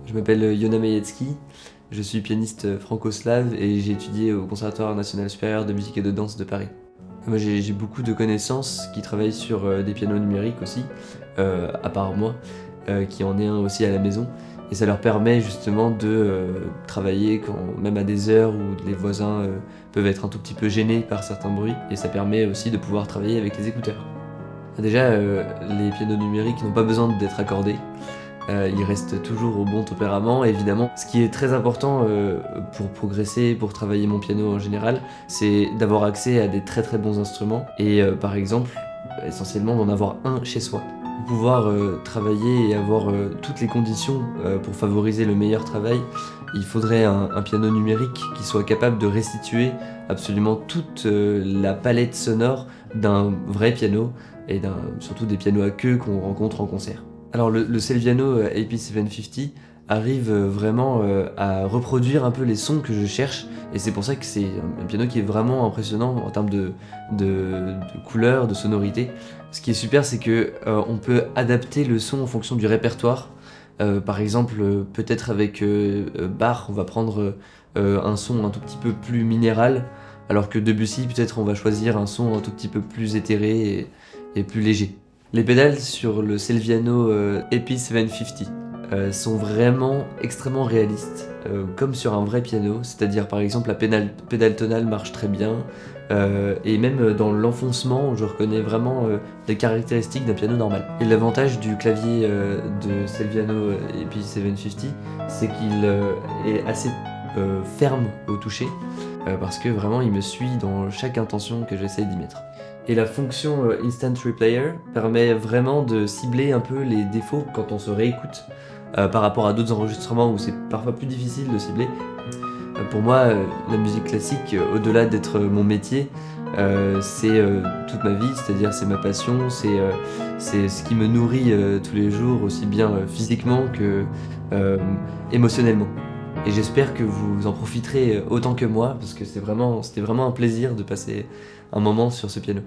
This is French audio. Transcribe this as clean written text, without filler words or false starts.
Je m'appelle Yona Mayetsky, je suis pianiste franco-slave et j'ai étudié au Conservatoire national supérieur de musique et de danse de Paris. Moi j'ai beaucoup de connaissances qui travaillent sur des pianos numériques aussi, à part moi, qui en ai un aussi à la maison. Et ça leur permet justement de travailler même à des heures où les voisins peuvent être un tout petit peu gênés par certains bruits. Et ça permet aussi de pouvoir travailler avec les écouteurs. Déjà, les pianos numériques n'ont pas besoin d'être accordés. Ils restent toujours au bon tempérament, évidemment. Ce qui est très important pour progresser, pour travailler mon piano en général, c'est d'avoir accès à des très bons instruments et par exemple, essentiellement d'en avoir un chez soi. Pour pouvoir travailler et avoir toutes les conditions pour favoriser le meilleur travail, il faudrait un piano numérique qui soit capable de restituer absolument toute la palette sonore d'un vrai piano et surtout des pianos à queue qu'on rencontre en concert. Alors le Celviano AP750 arrive vraiment à reproduire un peu les sons que je cherche et c'est pour ça que c'est un piano qui est vraiment impressionnant en termes de couleurs, de sonorité. Ce qui est super, c'est que on peut adapter le son en fonction du répertoire. Par exemple, peut-être avec Bach, on va prendre un son un tout petit peu plus minéral, alors que Debussy, peut-être on va choisir un son un tout petit peu plus éthéré et plus léger. Les pédales sur le Celviano AP750 sont vraiment extrêmement réalistes, comme sur un vrai piano, c'est-à-dire par exemple la pédale tonale marche très bien, et même dans l'enfoncement, je reconnais vraiment des caractéristiques d'un piano normal. Et l'avantage du clavier de Celviano AP750, c'est qu'il est assez ferme au toucher, parce que vraiment il me suit dans chaque intention que j'essaye d'y mettre. Et la fonction Instant Replayer permet vraiment de cibler un peu les défauts quand on se réécoute par rapport à d'autres enregistrements où c'est parfois plus difficile de cibler. Pour moi, la musique classique, au-delà d'être mon métier, c'est toute ma vie, c'est-à-dire c'est ma passion, c'est ce qui me nourrit tous les jours, aussi bien physiquement que émotionnellement. Et j'espère que vous en profiterez autant que moi, parce que c'était vraiment un plaisir de passer un moment sur ce piano.